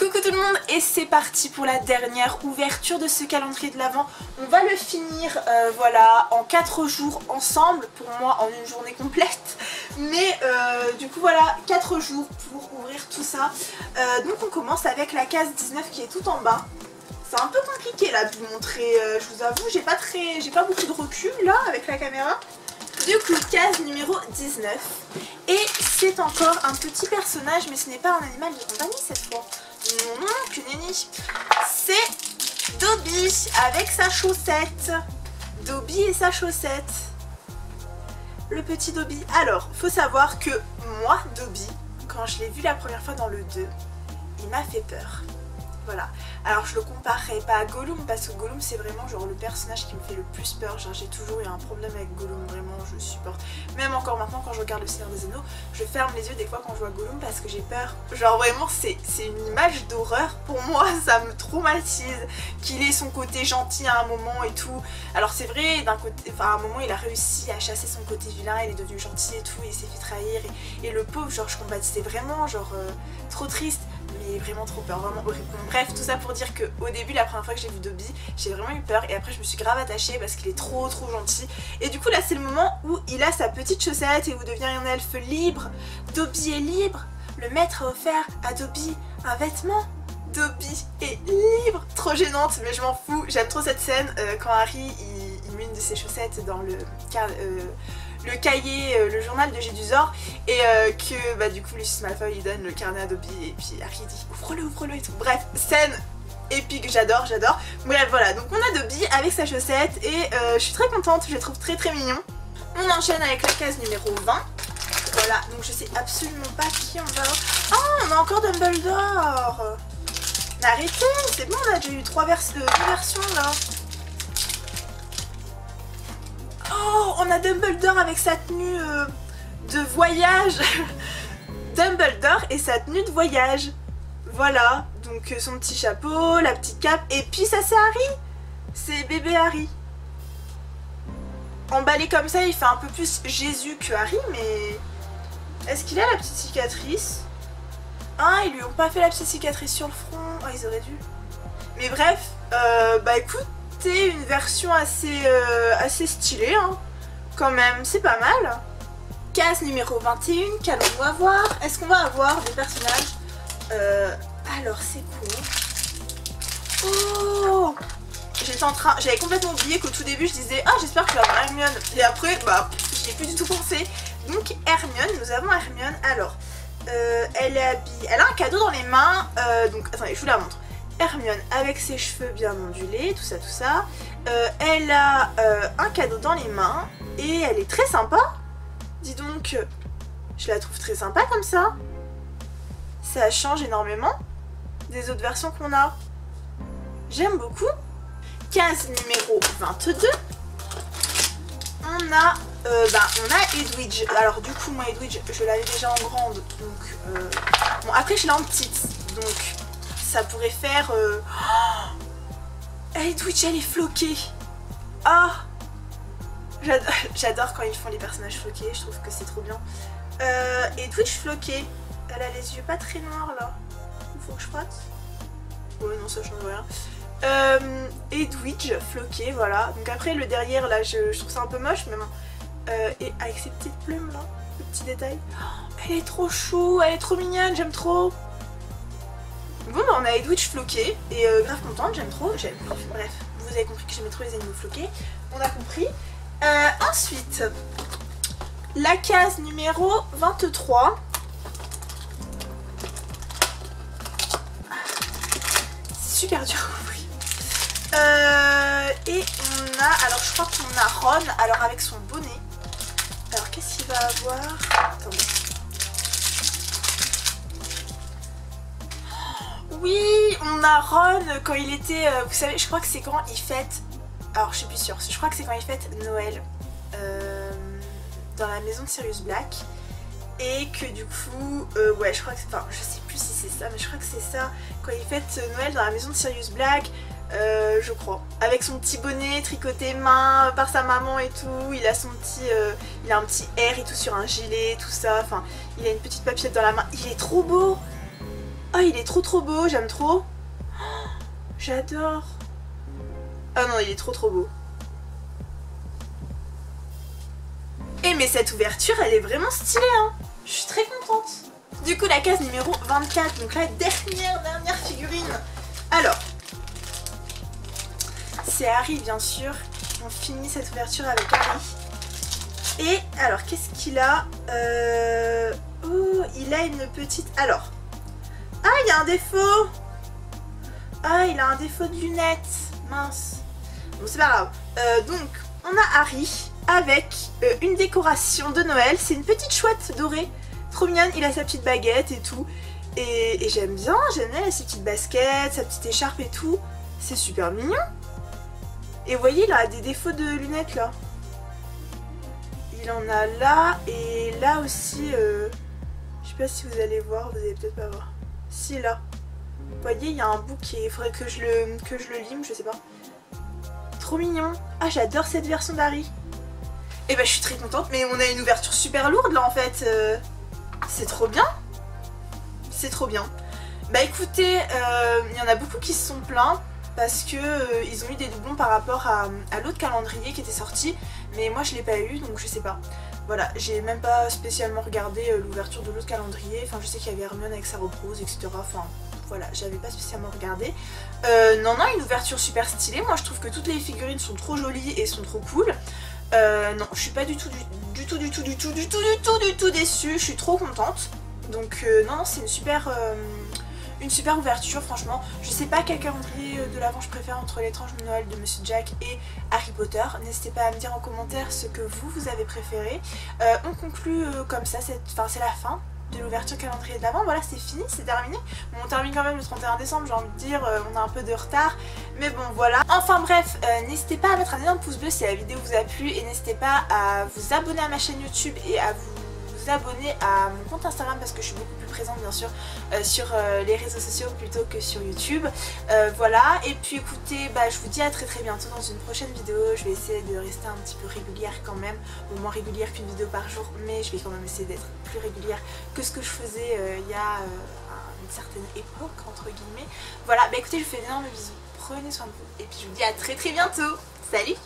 Coucou tout le monde et c'est parti pour la dernière ouverture de ce calendrier de l'Avent. On va le finir voilà en 4 jours ensemble, pour moi en une journée complète. Mais du coup voilà 4 jours pour ouvrir tout ça. Donc on commence avec la case 19 qui est tout en bas. C'est un peu compliqué là de vous montrer, je vous avoue, j'ai pas beaucoup de recul là avec la caméra. Du coup, case numéro 19. Et c'est encore un petit personnage, mais ce n'est pas un animal de compagnie cette fois. Non, que nenni. C'est Dobby avec sa chaussette. Dobby et sa chaussette. Le petit Dobby. Alors, faut savoir que moi, Dobby, quand je l'ai vu la première fois dans le 2, il m'a fait peur. Voilà. Alors je le comparerai pas à Gollum parce que Gollum c'est vraiment genre le personnage qui me fait le plus peur. Genre j'ai toujours eu un problème avec Gollum, vraiment je supporte. Même encore maintenant quand je regarde le Seigneur des Anneaux, je ferme les yeux des fois quand je vois Gollum parce que j'ai peur. Genre vraiment c'est une image d'horreur pour moi, ça me traumatise. Qu'il ait son côté gentil à un moment et tout. Alors c'est vrai d'un côté, enfin à un moment il a réussi à chasser son côté vilain, il est devenu gentil et tout, et il s'est fait trahir et le pauvre genre je compatissais vraiment genre trop triste. Mais vraiment trop peur, vraiment horrible. Bref, tout ça pour dire qu'au début, la première fois que j'ai vu Dobby, j'ai vraiment eu peur et après je me suis grave attachée parce qu'il est trop gentil. Et du coup là c'est le moment où il a sa petite chaussette et où devient un elfe libre. Dobby est libre, le maître a offert à Dobby un vêtement. Dobby est libre. Trop gênante mais je m'en fous, j'aime trop cette scène quand Harry il met une de ses chaussettes dans le cahier, le journal de Gédusor et que bah du coup Lucius Malfoy il donne le carnet à Dobby et puis Harry dit ouvre-le et tout. Bref, scène épique, j'adore. Bref voilà, donc on a Dobby avec sa chaussette et je suis très contente, je le trouve très mignon. On enchaîne avec la case numéro 20. Voilà, donc je sais absolument pas qui on va... Oh, on a encore Dumbledore. Mais arrêtez, c'est bon, on a déjà eu 2 versions là. Oh, on a Dumbledore avec sa tenue de voyage. Dumbledore et sa tenue de voyage. Voilà, donc son petit chapeau, la petite cape. Et puis ça c'est Harry. C'est bébé Harry. Emballé comme ça, il fait un peu plus Jésus que Harry, mais... Est-ce qu'il a la petite cicatrice? Ah, ils lui ont pas fait la petite cicatrice sur le front. Ah, ils auraient dû. Mais bref, bah écoute, une version assez stylée hein. Quand même, c'est pas mal. Case numéro 21, qu'allons-nous avoir? Est-ce qu'on va avoir des personnages alors c'est cool. Oh, j'avais complètement oublié qu'au tout début je disais ah j'espère que je vais avoir Hermione et après bah j'y ai plus du tout pensé. Donc Hermione, nous avons Hermione. Alors elle est habillée, elle a un cadeau dans les mains donc attendez je vous la montre. Hermione avec ses cheveux bien ondulés, tout ça. Elle a un cadeau dans les mains et elle est très sympa. Dis donc, je la trouve très sympa comme ça. Ça change énormément des autres versions qu'on a. J'aime beaucoup. Case numéro 22. On a Edwidge. Alors du coup moi Edwidge je l'avais déjà en grande. Donc bon après je l'ai en petite. Donc ça pourrait faire... Edwidge elle est floquée. Ah, j'adore quand ils font les personnages floqués, je trouve que c'est trop bien. Edwidge floquée. Elle a les yeux pas très noirs là. Il faut que je frotte. Ouais non ça change rien. Edwidge floquée, voilà. Donc après le derrière là je trouve ça un peu moche mais bon. Et avec ses petites plumes là, le petit détail. Oh, elle est trop chou, elle est trop mignonne, j'aime trop. Bon bah on a Edwidge floqué et grave contente, j'aime trop, bref, vous avez compris que j'aimais trop les animaux floqués, on a compris. Ensuite, la case numéro 23. C'est super dur à ouvrir. Et on a, alors je crois qu'on a Ron, alors avec son bonnet. Alors qu'est-ce qu'il va avoir? Attendez. Oui, on a Ron quand il était, vous savez, je crois que c'est quand il fête, alors je suis plus sûre, je crois que c'est quand il fête Noël dans la maison de Sirius Black et que du coup, ouais je crois que, enfin je sais plus si c'est ça, mais je crois que c'est ça, quand il fête Noël dans la maison de Sirius Black, je crois, avec son petit bonnet tricoté main par sa maman et tout, il a son petit, il a un petit R et tout sur un gilet, tout ça, enfin il a une petite papillette dans la main, il est trop beau. Oh, il est trop beau, j'aime trop. Oh, j'adore. Oh non, il est trop beau. Et mais cette ouverture, elle est vraiment stylée, hein. Je suis très contente. Du coup, la case numéro 24, donc la dernière figurine. Alors, c'est Harry, bien sûr. On finit cette ouverture avec Harry. Et alors, qu'est-ce qu'il a? Oh, il a une petite... Alors, ah, il y a un défaut. Ah, il a un défaut de lunettes. Mince. Bon, c'est pas grave. Donc, on a Harry avec une décoration de Noël. C'est une petite chouette dorée. Trop mignonne. Il a sa petite baguette et tout. Et j'aime bien ses petites baskets, sa petite écharpe et tout. C'est super mignon. Et vous voyez, il a des défauts de lunettes là. Il en a là et là aussi. Je sais pas si vous allez voir, vous allez peut-être pas voir. Si, là. Vous voyez, il y a un bout qui est... Il faudrait que je le lime, je sais pas. Trop mignon. Ah, j'adore cette version d'Harry. Et bah, je suis très contente, mais on a une ouverture super lourde là en fait. C'est trop bien. C'est trop bien. Bah écoutez, il y en a beaucoup qui se sont plaints parce que ils ont eu des doublons par rapport à l'autre calendrier qui était sorti. Mais moi je l'ai pas eu, donc je sais pas. Voilà, j'ai même pas spécialement regardé l'ouverture de l'autre calendrier. Enfin, je sais qu'il y avait Hermione avec sa robe rose, etc. Enfin, voilà, j'avais pas spécialement regardé. Non, une ouverture super stylée. Moi, je trouve que toutes les figurines sont trop jolies et sont trop cool. Non, je suis pas du tout déçue. Je suis trop contente. Donc, non, c'est une super ouverture, franchement. Je sais pas quel calendrier de l'Avent je préfère entre l'étrange Noël de Monsieur Jack et Harry Potter. N'hésitez pas à me dire en commentaire ce que vous avez préféré. On conclut comme ça, c'est la fin de l'ouverture calendrier de l'Avent. Voilà, c'est fini, c'est terminé. Bon, on termine quand même le 31 décembre, j'ai envie de dire, on a un peu de retard. Mais bon, voilà. Enfin bref, n'hésitez pas à mettre un énorme pouce bleu si la vidéo vous a plu. Et n'hésitez pas à vous abonner à ma chaîne YouTube et à vous abonner à mon compte Instagram parce que je suis beaucoup plus présente bien sûr sur les réseaux sociaux plutôt que sur YouTube. Voilà, et puis écoutez, bah, je vous dis à très bientôt dans une prochaine vidéo. Je vais essayer de rester un petit peu régulière quand même, au moins régulière qu'une vidéo par jour, mais je vais quand même essayer d'être plus régulière que ce que je faisais il y a une certaine époque entre guillemets. Voilà, bah écoutez, je vous fais d'énormes bisous, prenez soin de vous et puis je vous dis à très bientôt. Salut!